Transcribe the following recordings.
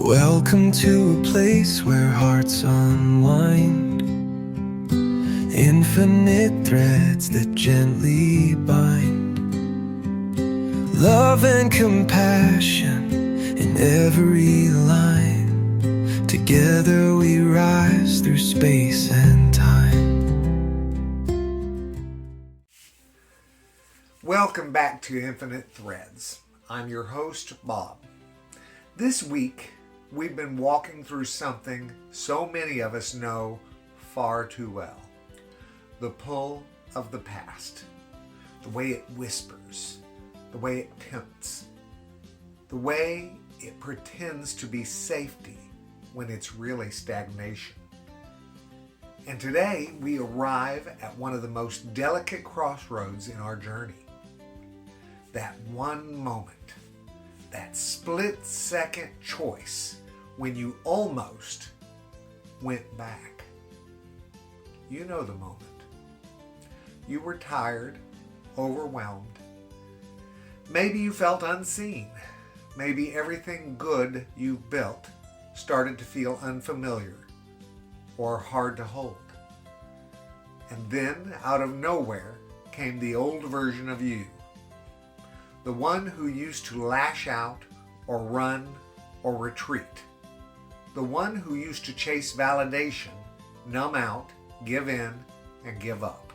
Welcome to a place where hearts unwind, infinite threads that gently bind, love and compassion in every line. Together we rise through space and time. Welcome back to Infinite Threads. I'm your host, Bob. This week, we've been walking through something so many of us know far too well. The pull of the past. The way it whispers. The way it tempts. The way it pretends to be safety when it's really stagnation. And today, we arrive at one of the most delicate crossroads in our journey. That one moment. That split-second choice when you almost went back. You know the moment. You were tired, overwhelmed. Maybe you felt unseen. Maybe everything good you've built started to feel unfamiliar or hard to hold. And then, out of nowhere, came the old version of you. The one who used to lash out or run or retreat. The one who used to chase validation, numb out, give in, and give up.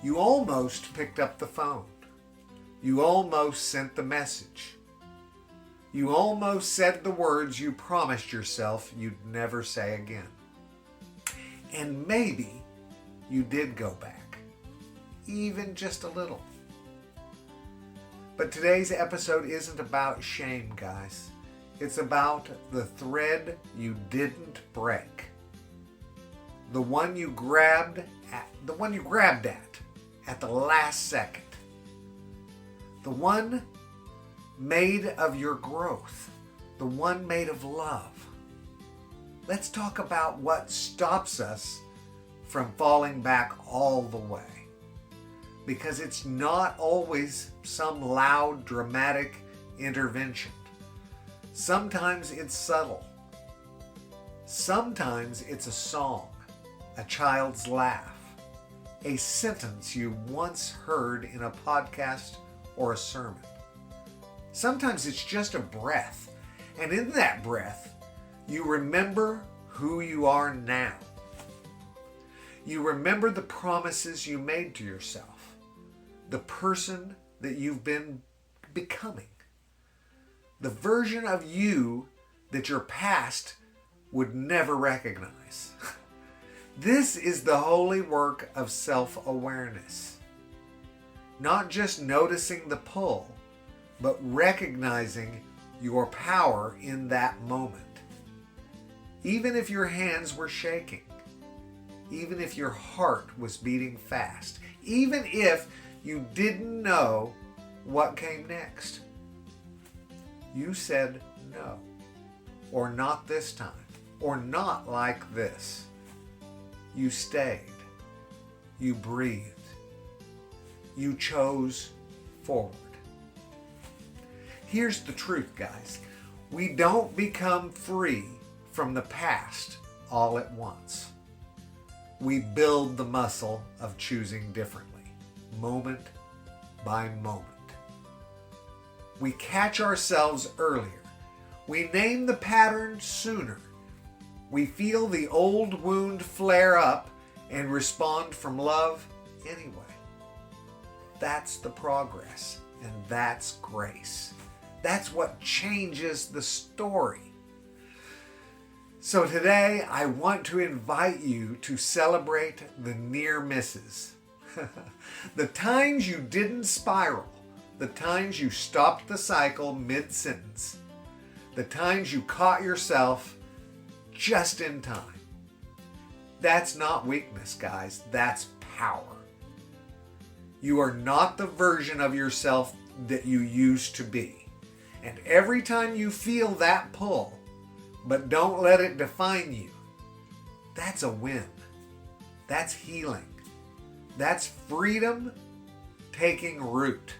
You almost picked up the phone. You almost sent the message. You almost said the words you promised yourself you'd never say again. And maybe you did go back, even just a little. But today's episode isn't about shame, guys. It's about the thread you didn't break. The one you grabbed at the last second. The one made of your growth. The one made of love. Let's talk about what stops us from falling back all the way. Because it's not always some loud, dramatic intervention. Sometimes it's subtle. Sometimes it's a song, a child's laugh, a sentence you once heard in a podcast or a sermon. Sometimes it's just a breath, and in that breath, you remember who you are now. You remember the promises you made to yourself. The person that you've been becoming. The version of you that your past would never recognize. This is the holy work of self-awareness. Not just noticing the pull, but recognizing your power in that moment. Even if your hands were shaking. Even if your heart was beating fast. Even if you didn't know what came next. You said no, or not this time, or not like this. You stayed. You breathed. You chose forward. Here's the truth, guys. We don't become free from the past all at once. We build the muscle of choosing differently. Moment by moment. We catch ourselves earlier. We name the pattern sooner. We feel the old wound flare up and respond from love anyway. That's the progress, and that's grace. That's what changes the story. So today, I want to invite you to celebrate the near misses. The times you didn't spiral, the times you stopped the cycle mid-sentence, the times you caught yourself just in time. That's not weakness, guys. That's power. You are not the version of yourself that you used to be. And every time you feel that pull, but don't let it define you, that's a win. That's healing. That's freedom taking root.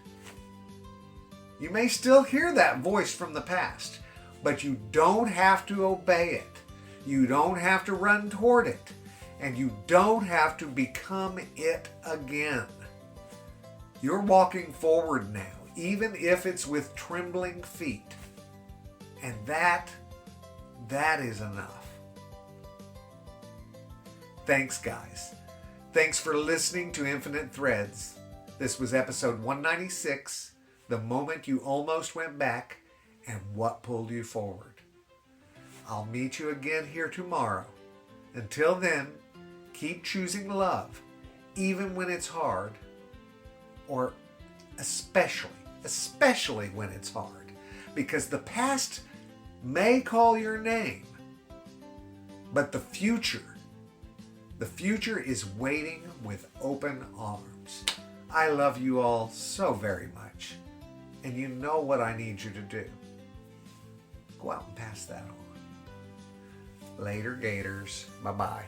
You may still hear that voice from the past, but you don't have to obey it. You don't have to run toward it. And you don't have to become it again. You're walking forward now, even if it's with trembling feet. And that is enough. Thanks, guys. Thanks for listening to Infinite Threads. This was episode 196, The Moment You Almost Went Back and What Pulled You Forward. I'll meet you again here tomorrow. Until then, keep choosing love, even when it's hard, or especially when it's hard, because the past may call your name, but the future is waiting with open arms. I love you all so very much, and you know what I need you to do. Go out and pass that on. Later, Gators. Bye-bye.